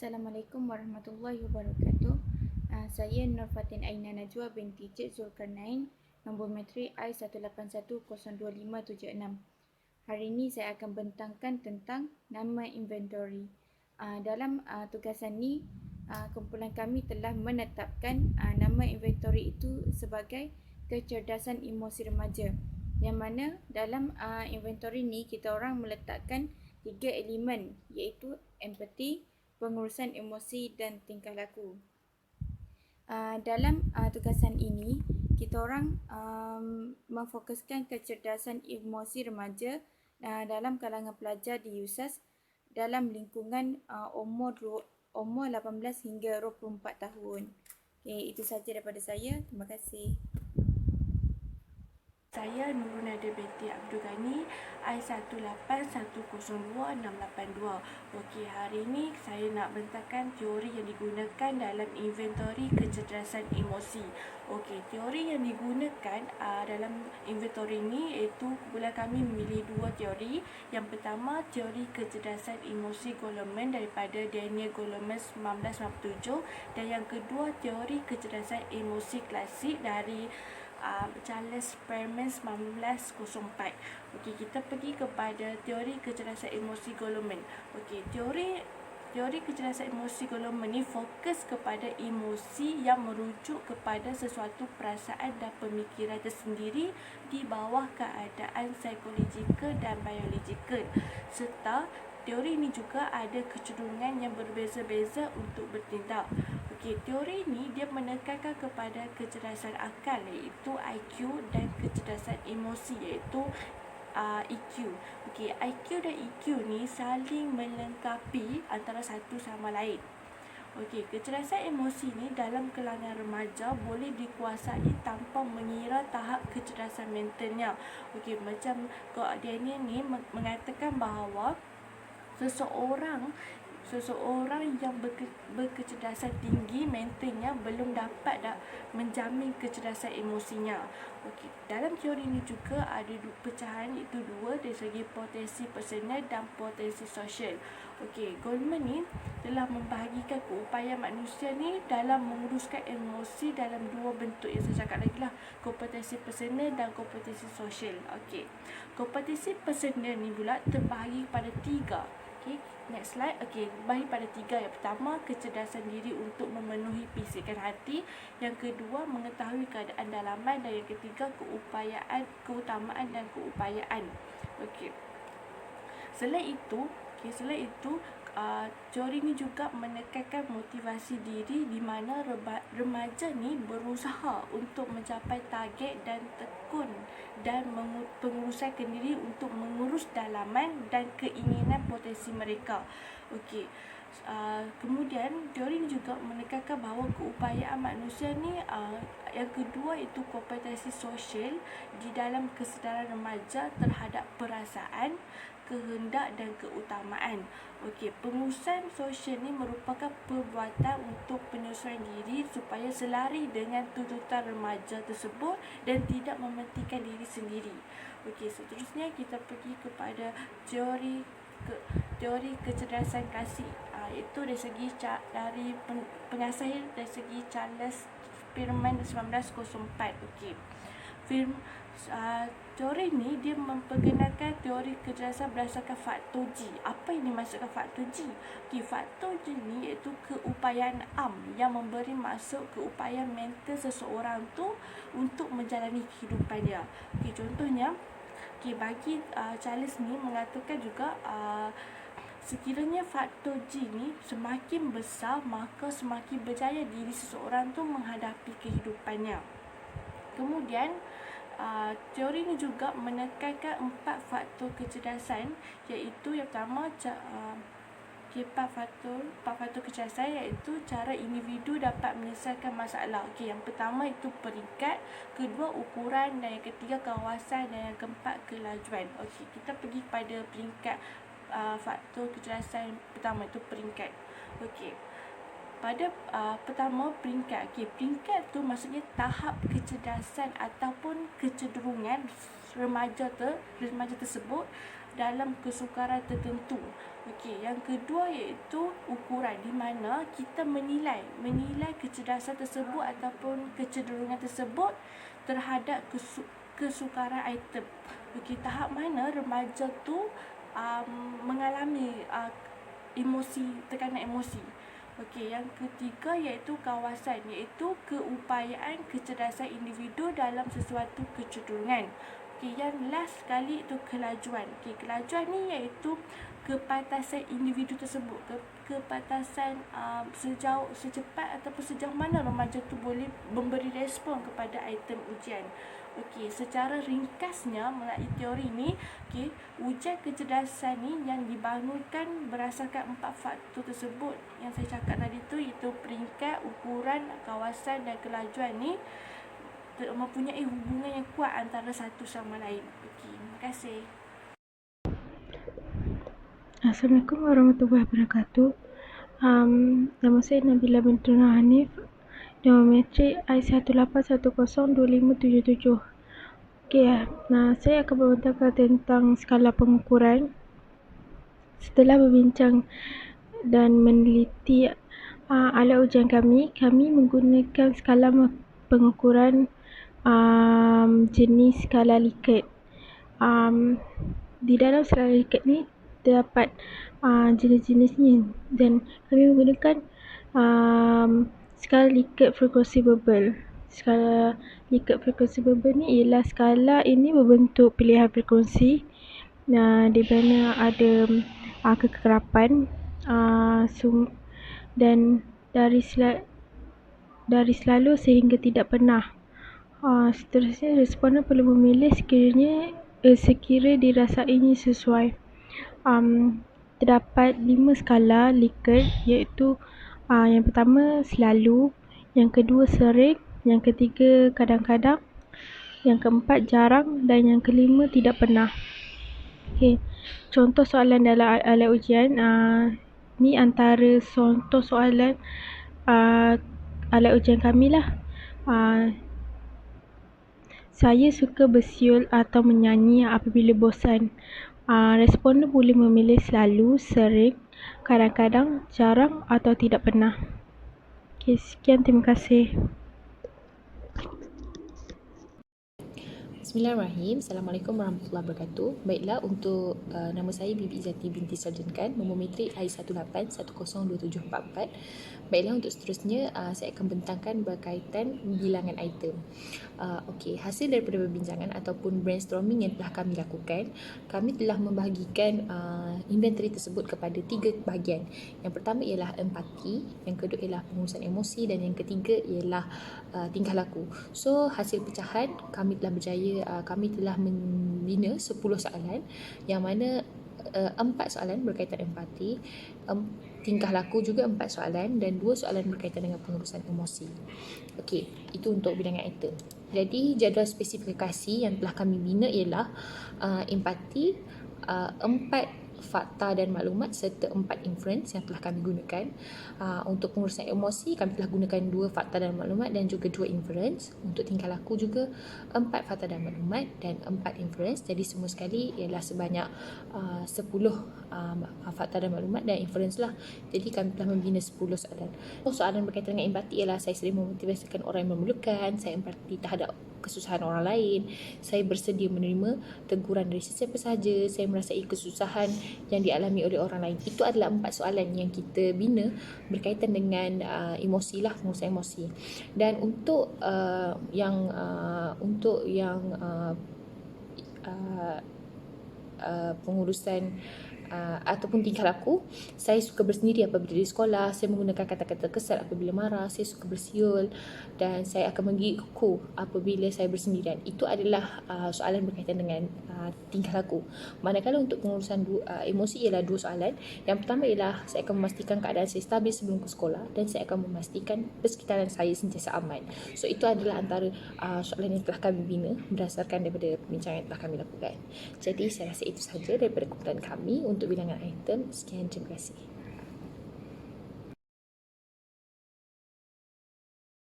Assalamualaikum warahmatullahi wabarakatuh. Saya Nur Fatin Aina Najwa binti Cik Zulkarnain, nombor matrik I1810256. Hari ini saya akan bentangkan tentang nama inventory. Dalam tugasan ini, kumpulan kami telah menetapkan nama inventory itu sebagai kecerdasan emosi remaja. Yang mana dalam inventory ni kita orang meletakkan 3 elemen, iaitu empathy, pengurusan emosi dan tingkah laku. Dalam tugasan ini, kita orang memfokuskan kecerdasan emosi remaja dalam kalangan pelajar di USAS dalam lingkungan umur 18 hingga 24 tahun. Okay, itu sahaja daripada saya. Terima kasih. Saya Nurul Nada binti Abdul Ghani, I1810262. Okey, hari ini saya nak bentangkan teori yang digunakan dalam inventory kecerdasan emosi. Okey, teori yang digunakan dalam inventory ini iaitu kumpulan kami memilih dua teori. Yang pertama, teori kecerdasan emosi Goleman daripada Daniel Goleman 1997, dan yang kedua, teori kecerdasan emosi klasik dari Charles Perman 1904. Okey, kita pergi kepada teori kecerdasan emosi Goleman. Okey, teori kecerdasan emosi Goleman ni fokus kepada emosi yang merujuk kepada sesuatu perasaan dan pemikiran tersendiri di bawah keadaan psikologikal dan biologikal, serta teori ini juga ada kecenderungan yang berbeza-beza untuk bertindak. Okey, teori ini dia menekankan kepada kecerdasan akal iaitu IQ dan kecerdasan emosi iaitu EQ. Okey, IQ dan EQ ni saling melengkapi antara satu sama lain. Okey, kecerdasan emosi ni dalam kalangan remaja boleh dikuasai tanpa mengira tahap kecerdasan mentalnya. Okey, macam Daniel ni mengatakan bahawa seseorang yang berkecerdasan tinggi mentalnya belum dapat menjamin kecerdasan emosinya. Okey, dalam teori ini juga ada pecahan, iaitu dua, dari segi potensi personal dan potensi sosial. Okey, Goleman ni telah membahagikan keupayaan manusia ni dalam menguruskan emosi dalam dua bentuk yang saya cakap lagi lah, kompetensi personal dan kompetensi sosial. Okey, kompetensi personal ni pula terbahagi pada tiga. Okey, next slide. Okey, bagi pada tiga. Yang pertama, kecerdasan diri untuk memenuhi bisikan hati. Yang kedua, mengetahui keadaan dalaman. Dan yang ketiga, keutamaan dan keupayaan. Okey. Selain itu, teori ini juga menekankan motivasi diri di mana remaja ni berusaha untuk mencapai target dan tekun dan pengurusan diri untuk mengurus dalaman dan keinginan potensi mereka. Okey. Kemudian teori ini juga menekankan bahawa keupayaan manusia ni yang kedua itu kompetensi sosial di dalam kesedaran remaja terhadap perasaan, kehendak dan keutamaan. Okey, pengurusan sosial ni merupakan perbuatan untuk penyesuaian diri supaya selari dengan tuntutan remaja tersebut dan tidak mementingkan diri sendiri. Okey, seterusnya kita pergi kepada teori kecerdasan klasik, iaitu dari pengasas dari segi Charles Perman 1904. Okey. Teori ni dia memperkenalkan teori kecerdasan berdasarkan faktor G. Apa yang dimaksudkan faktor G? Okey, faktor G ni iaitu keupayaan yang memberi maksud keupayaan mental seseorang tu untuk menjalani kehidupan dia. Okey, contohnya, bagi Charles ni mengatakan juga sekiranya faktor G ni semakin besar, maka semakin berjaya diri seseorang tu menghadapi kehidupannya. Kemudian teori ini juga menekankan 4 faktor kecerdasan, iaitu yang pertama empat faktor kecerdasan, iaitu cara individu dapat menyelesaikan masalah. Okey, yang pertama itu peringkat, kedua ukuran, dan yang ketiga kawasan, dan yang keempat kelajuan. Okey, kita pergi pada peringkat faktor kecerdasan pertama, itu peringkat. Okey. pada pertama peringkat. Okey, peringkat tu maksudnya tahap kecerdasan ataupun kecenderungan remaja tersebut dalam kesukaran tertentu. Okey, yang kedua iaitu ukuran, di mana kita menilai kecerdasan tersebut ataupun kecenderungan tersebut terhadap kesukaran item. Okey, tahap mana remaja tu mengalami tekanan emosi. Okey, yang ketiga iaitu kawasan, iaitu keupayaan kecerdasan individu dalam sesuatu kecenderungan. Okey, yang last sekali itu kelajuan. Okey, kelajuan ni iaitu kepatasan individu tersebut, kepatasan secepat ataupun sejauh mana remaja tu boleh memberi respon kepada item ujian. Okey, secara ringkasnya melalui teori ni, okey, ujian kecerdasan ni yang dibangunkan berdasarkan 4 faktor tersebut yang saya cakap tadi tu, iaitu peringkat, ukuran, kawasan dan kelajuan ni mempunyai hubungan yang kuat antara satu sama lain. Okey, terima kasih. Assalamualaikum warahmatullahi wabarakatuh. Nama saya Nabila binti Nur Hanif. Nama metrik I18102577. Okey, saya akan membentangkan tentang skala pengukuran. Setelah berbincang dan meneliti alat ujian kami menggunakan skala pengukuran jenis skala Likert. Di dalam skala Likert ni terdapat jenis-jenisnya, dan kami menggunakan skala Likert frekuensi verbal. Skala Likert frekuensi verbal ni ialah skala ini berbentuk pilihan frekuensi di mana ada kekerapan dan dari selalu sehingga tidak pernah. Seterusnya, responden perlu memilih sekira dirasainya sesuai. Terdapat 5 skala Likert, iaitu yang pertama selalu, yang kedua sering, yang ketiga kadang-kadang, yang keempat jarang, dan yang kelima tidak pernah. Okey, contoh soalan dalam alat ujian, ni antara contoh soalan alat ujian kami lah. Saya suka bersiul atau menyanyi apabila bosan. Responden boleh memilih selalu, sering, kadang-kadang, jarang atau tidak pernah. Okey, sekian, terima kasih. Bismillahirrahmanirrahim. Assalamualaikum warahmatullahi wabarakatuh. Baiklah, untuk nama saya Bibi Izzati binti Sarjan Khan, nombor metrik I18102744. Baiklah, untuk seterusnya saya akan bentangkan berkaitan bilangan item. Okey, hasil daripada perbincangan ataupun brainstorming yang telah kami lakukan, kami telah membahagikan inventory tersebut kepada 3 bahagian. Yang pertama ialah empati, yang kedua ialah pengurusan emosi, dan yang ketiga ialah tingkah laku. So, hasil pecahan kami telah berjaya, kami telah membina 10 soalan, yang mana 4 soalan berkaitan empati, tingkah laku juga 4 soalan, dan 2 soalan berkaitan dengan pengurusan emosi. Okey, itu untuk bilangan item. Jadi, jadual spesifikasi yang telah kami bina ialah empati, 4 fakta dan maklumat serta 4 inference yang telah kami gunakan. Untuk pengurusan emosi, kami telah gunakan 2 fakta dan maklumat dan juga 2 inference. Untuk tingkah laku juga 4 fakta dan maklumat dan 4 inference. Jadi semua sekali ialah sebanyak 10 fakta dan maklumat dan inference lah. Jadi kami telah membina 10 soalan. Soalan berkaitan dengan empati ialah saya sering memotivasikan orang yang memerlukan, saya empati terhadap kesusahan orang lain, saya bersedia menerima teguran dari sesiapa sahaja, saya merasai kesusahan yang dialami oleh orang lain. Itu adalah 4 soalan yang kita bina berkaitan dengan emosi lah, pengurusan emosi. Dan untuk pengurusan ataupun tingkah laku, saya suka bersendiri apabila di sekolah, saya menggunakan kata-kata kesal apabila marah, saya suka bersiul, dan saya akan menggigitku apabila saya bersendirian. Itu adalah soalan berkaitan dengan tingkah laku. Manakala untuk pengurusan emosi ialah 2 soalan. Yang pertama ialah saya akan memastikan keadaan saya stabil sebelum ke sekolah, dan saya akan memastikan persekitaran saya sentiasa aman. So, itu adalah antara soalan yang telah kami bina berdasarkan daripada perbincangan yang telah kami lakukan. Jadi, saya rasa itu sahaja daripada kumpulan kami untuk bilangan item. Sekian, terima kasih.